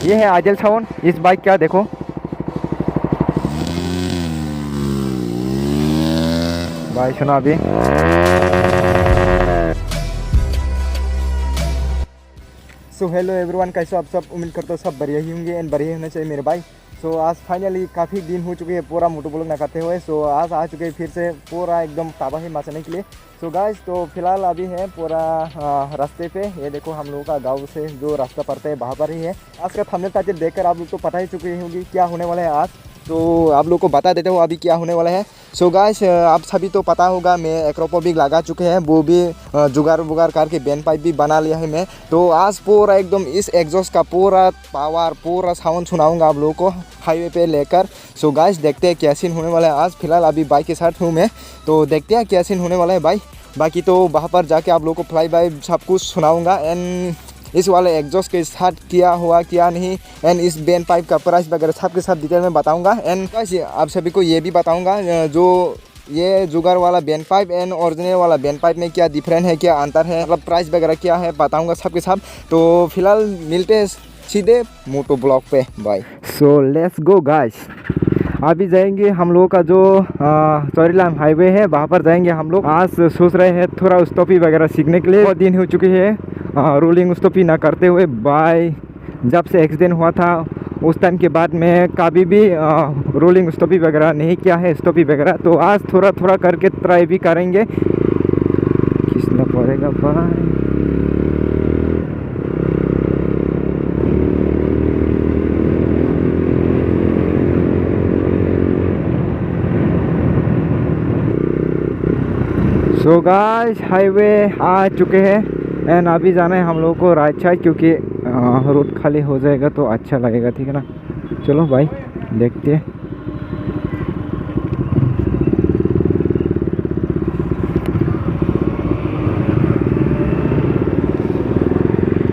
ये है आदिल साउंड इस बाइक का, देखो भाई सुनो अभी। सो हेलो एवरीवन, कैसे आप सब? उम्मीद करते हो सब बढ़िया ही होंगे एंड बढ़िया होना चाहिए मेरे भाई। सो आज फाइनली काफ़ी दिन हो चुके हैं पूरा मोटो ब्लॉग ना करते हुए। सो आज आ चुके हैं फिर से पूरा एकदम तबाही मचाने के लिए। सो गाइस, तो फिलहाल अभी है पूरा रास्ते पे, ये देखो हम लोगों का गांव से जो रास्ता पड़ता है वहाँ पर ही है। आज का थंबनेल टाइटल देखकर आप लोग तो पता ही चुके होंगे क्या होने वाला है आज। तो आप लोग को बता देते हो अभी क्या होने वाला है। सो गाइस, आप सभी तो पता होगा मैं एक्रोपोविक लगा चुके हैं, वो भी जुगाड़ वुगाड़ करके बैन पाइप भी बना लिया है मैं। तो आज पूरा एकदम इस एग्जॉस्ट का पूरा पावर पूरा साउंड सुनाऊंगा आप लोगों को हाईवे पे लेकर। सो गाइस, देखते हैं क्या सीन होने वाला है आज। फिलहाल अभी बाइक के साथ हूँ मैं, तो देखते हैं क्या सीन होने वाला है भाई। बाकी तो वहाँ पर जाके आप लोगों को फ्लाई बाय सब कुछ सुनाऊँगा एंड इस वाले एग्जॉस्ट के साथ क्या हुआ क्या नहीं एंड इस बैन पाइप का प्राइस वगैरह सब के सब डिटेल में बताऊंगा। एंड आप सभी को ये भी बताऊंगा जो ये जुगाड़ वाला बैन पाइप एंड ओरिजिनल वाला बैन पाइप में क्या डिफरेंस है, क्या अंतर है, मतलब प्राइस वगैरह क्या है बताऊंगा सब के सब। तो फिलहाल मिलते हैं सीधे मोटो ब्लॉग पे, bye. So let's go guys. अभी जाएंगे हम लोगों का जो चौरीलाम हाईवे है वहाँ पर जाएंगे हम लोग। आज सोच रहे हैं थोड़ा उस्तोपी वगैरह सीखने के लिए। बहुत दिन हो चुके हैं रोलिंग उस्तोपी ना करते हुए बाय। जब से एक्सीडेंट हुआ था उस टाइम के बाद मैं कभी भी रोलिंग उस्तोपी वगैरह नहीं किया है, स्टोपी वगैरह। तो आज थोड़ा थोड़ा करके ट्राई भी करेंगे। खींचना पड़ेगा भाई। सो गाइस, हाईवे आ चुके हैं एंड अभी जाना है हम लोगों को राइट साइड, क्योंकि रोड खाली हो जाएगा तो अच्छा लगेगा, ठीक है ना। चलो भाई देखते हैं।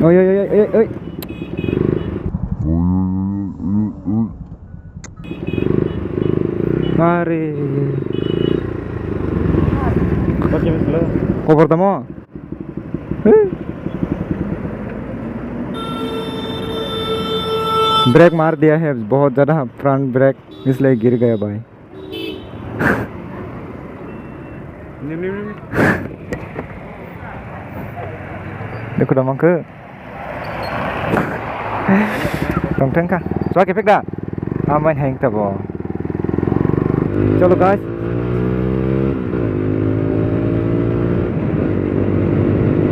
ओए ओए ओए ओए ओए, अरे खबर दमो ब्रेक मार दिया है बहुत ज़्यादा, फ्रंट ब्रेक, इसलिए गिर गया भाई। देखो दमंग के टंग का सो के फेंक दा मैं हैंग तब। चलो गाइस,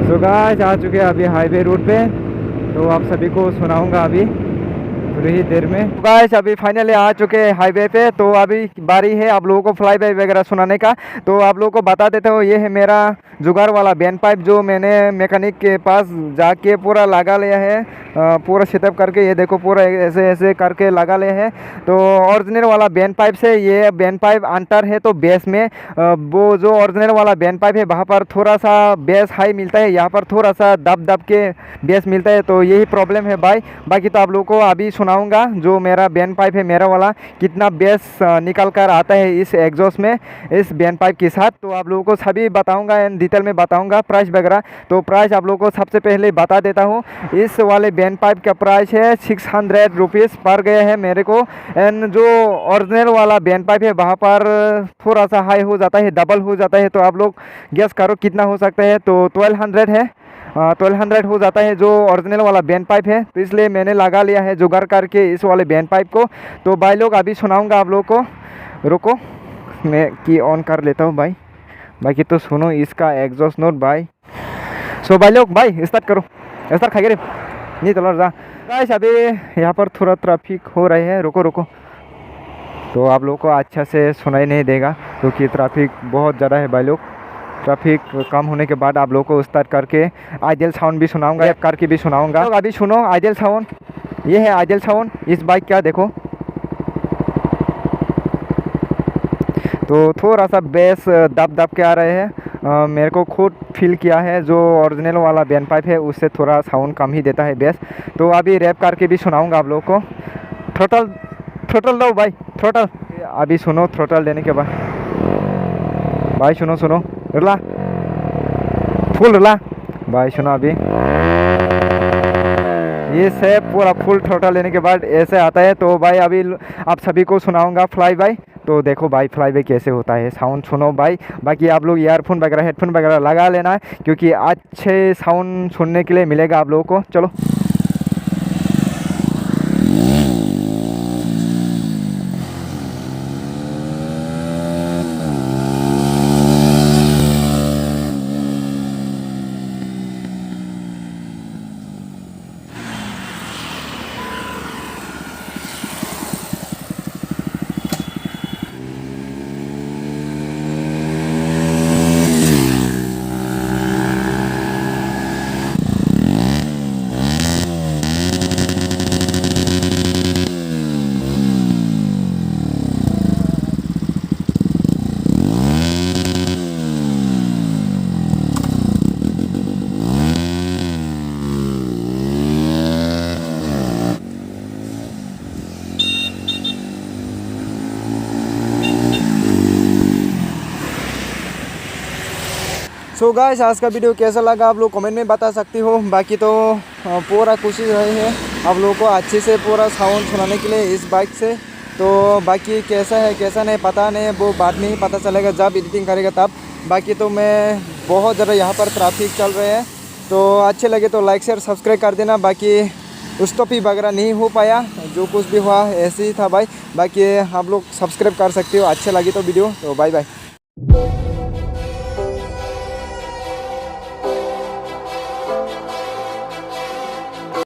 सो गाइस आ चुके हैं अभी हाईवे रोड पे। तो आप सभी को सुनाऊंगा अभी थोड़ी ही देर में। गाइस अभी फाइनली आ चुके हैं हाईवे पे। तो अभी बारी है आप लोगों को फ्लाई बाय वगैरह सुनाने का। तो आप लोगों को बता देते हो, ये है मेरा जुगाड़ वाला बैन पाइप जो मैंने मैकेनिक के पास जाके पूरा लगा लिया है, पूरा सेटअप करके। ये देखो पूरा ऐसे ऐसे करके लगा लिया है। तो ओरिजिनल वाला बैन पाइप से ये बैन पाइप अंतर है। तो बेस में वो जो ओरिजिनल वाला बैन पाइप है वहाँ पर थोड़ा सा बेस हाई मिलता है, यहाँ पर थोड़ा सा दब दब के बेस मिलता है। तो यही प्रॉब्लम है भाई। बाकी तो आप लोगों को अभी सुनाऊंगा जो मेरा बैन पाइप है मेरा वाला कितना बेस निकल कर आता है इस एग्जॉस्ट में, इस बैन पाइप के साथ। तो आप लोगों को सभी बताऊंगा एंड डिटेल में बताऊंगा प्राइस वगैरह। तो प्राइस आप लोगों को सबसे पहले बता देता हूँ। इस वाले बैन पाइप का प्राइस है 600 रुपीज़ पर गया है मेरे को। एंड जो ओरिजिनल वाला बैन पाइप है वहाँ पर थोड़ा सा हाई हो जाता है, डबल हो जाता है। तो आप लोग गेस करो कितना हो सकता है। तो 1200 है, 1200 हो जाता है जो ओरिजिनल वाला बैन पाइप है। तो इसलिए मैंने लगा लिया है जुगाड़ करके इस वाले बैन पाइप को। तो भाई लोग अभी सुनाऊंगा आप लोगों को, रुको मैं की ऑन कर लेता हूँ भाई। बाकी तो सुनो इसका एग्जॉस्ट नोट भाई। सो भाई लोग, भाई स्टार्ट करो, स्टार्ट खाइए रे नहीं तो जा। गाइस अभी यहाँ पर थोड़ा ट्रैफिक हो रही है, रुको रुको। तो आप लोगों को अच्छा से सुनाई नहीं देगा क्योंकि ट्रैफिक बहुत ज़्यादा है भाई लोग। ट्रैफिक कम होने के बाद आप लोगों को स्टार्ट करके आइडियल साउंड भी सुनाऊंगा, ऐप करके भी सुनाऊंगा। तो अभी सुनो आइडियल साउंड, ये है आइडियल साउंड इस बाइक का, देखो। तो थोड़ा सा बेस दब दब के आ रहे हैं, मेरे को खुद फील किया है। जो ओरिजिनल वाला बैन पाइप है उससे थोड़ा साउंड कम ही देता है बेस। तो अभी रैप करके भी सुनाऊंगा आप लोगों को। थ्रोटल थ्रोटल दो भाई, थ्रोटल। अभी सुनो थ्रोटल देने के बाद भाई सुनो सुनो, रुला फुल रुला भाई, सुनो अभी ये से पूरा फुल थ्रोटल लेने के बाद ऐसे आता है। तो भाई अभी आप सभी को सुनाऊंगा फ्लाई बाय। तो देखो भाई फ्लाई बाय कैसे होता है, साउंड सुनो भाई। बाकी आप लोग ईयरफोन वगैरह हेडफोन वगैरह लगा लेना, क्योंकि अच्छे साउंड सुनने के लिए मिलेगा आप लोगों को। चलो सो गाइस आज का वीडियो कैसा लगा आप लोग कमेंट में बता सकती हो। बाकी तो पूरा कोशिश रही है आप लोगों को अच्छे से पूरा साउंड सुनाने के लिए इस बाइक से। तो बाकी कैसा है कैसा नहीं पता नहीं, वो बाद में ही पता चलेगा जब एडिटिंग करेगा तब। बाकी तो मैं बहुत ज़्यादा यहाँ पर ट्रैफिक चल रहे हैं, तो अच्छे लगे तो लाइक शेयर सब्सक्राइब कर देना। बाकी उस टॉपिक वगैरह नहीं हो पाया, जो कुछ भी हुआ ऐसे ही था भाई। बाकी आप लोग सब्सक्राइब कर सकते हो अच्छे लगे तो वीडियो। तो बाय बाय।